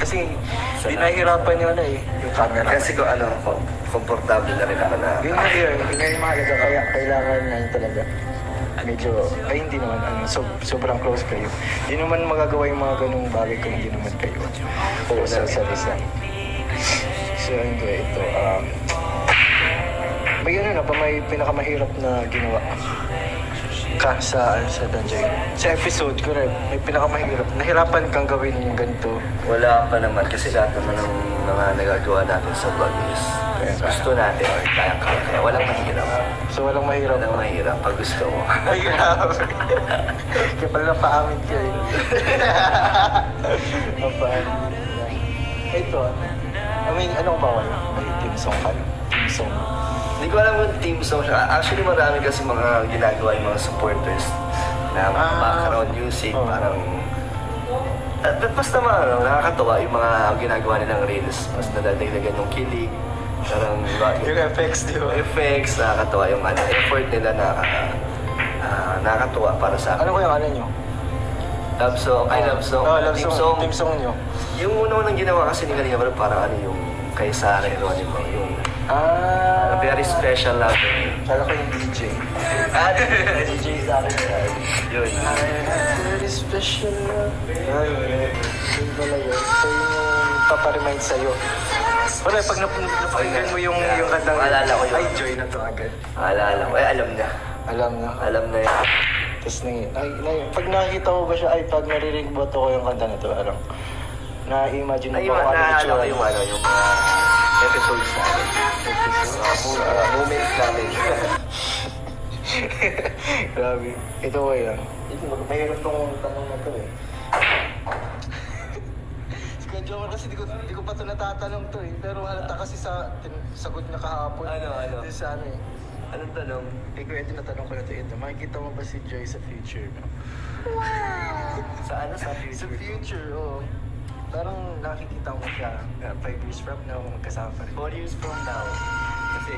Kasi hindi nahihirapan yung ano eh, yung camera. Kasi kung ano, komportable na rin ako na. Yun nga yung mahalaga, kaya kailangan na yun talaga. Medyo, ay hindi naman, sobrang close kayo. Hindi naman magagawa yung mga ganung bagay kung hindi naman kayo. Oo, sa isa. So, yun ko, ito, may ano na pa, may pinakamahirap na ginawa ka sa Danjay. Sa episode ko rin, may pinakamahirap. Nahirapan kang gawin yung ganito. Wala pa naman kasi lahat naman ng mga nagagawa natin sa vlog is gusto natin or kaya walang mahirap. So walang mahirap? Walang mahirap pag gusto mo. Ay, grabe. Kaya pala napaamin kayo. Napaamin. Ito, I mean, anong bawal? May team song ka? Team song? Hindi ko alam kung team song siya. Actually, marami kasi mga ginagawa yung mga supporters na background music, parang... At basta nakakatawa yung mga ginagawa nilang reels. Mas nadadagdagan yung kilig. Parang... Yung effects, di ba? Effects, nakakatawa yung effort nila na nakakatawa para sa akin. Ano ko yung ano nyo? Love song. Ay, love song. Team song. Team song nyo. Yung unang ginawa kasi ni Kalinga parang ano yung kay Sarah and Ronnie mo. Yung very special love. Kala ko yung DJ. DJ Sarah. Yun. Very special love. Yun pala yun. So yung paparemind sa'yo. Pero pag napakinggan mo yung kantang alala ko yun. Ay, joy na to agad. Alala ko. Ay, alam niya. Alam na yan. Tapos pag nakikita mo ba siya, ay pag naririnig mo to ko yung kanta na to, parang na-imagine mo ba kung ano yung tsura? Yung ano, yung episodes namin. Moments namin. Grabe. Ito ko yan. Mahirap tong tanong na to eh. Joke kasi di ko pa ito natatanong to eh. Pero halata kasi sa sagot niya kahapon. Ano? Sa ano eh. Anong tanong? Kaya tinatanong ko na ito. Makikita mo ba si Joy sa future? No? Wow! Sa future? Sa future, oo. Parang nakikita mo siya 5 years from now, magkasama pa rin. 4 years from now. Kasi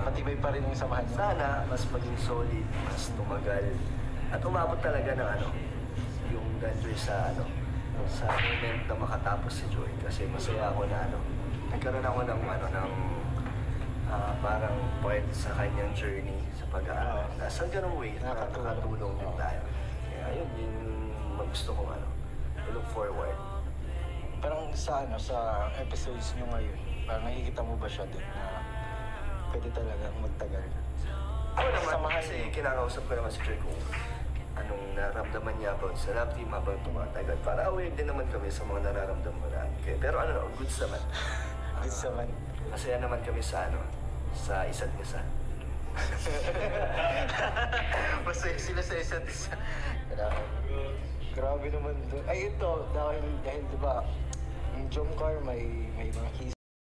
matibay pa rin yung samahan mo. Sana mas maging solid, mas tumagal. At umabot talaga ng yung Danjay sa sa moment na makatapos si Joy. Kasi masaya ako na nagkaroon ako ng parang point sa kanyang journey sa pag-aaral. Sa ganung way, nakakatulong din tayo. Kaya yun gusto kong look forward. Parang sa episodes nyo ngayon, parang nakikita mo ba siya din na pwede talagang magtagal? Ako naman, kasi kinakausap ko naman si Joy kung anong naramdaman niya about sa love team, about tumatagal. Para aware din naman kami sa mga nararamdaman namin. Pero goods naman. Goods naman. Masaya naman kami sa sa isa't isa. Masaya sila sa isa't isa. Grabe naman doon. Ay ito, dahil diba, yung Jomcar may mga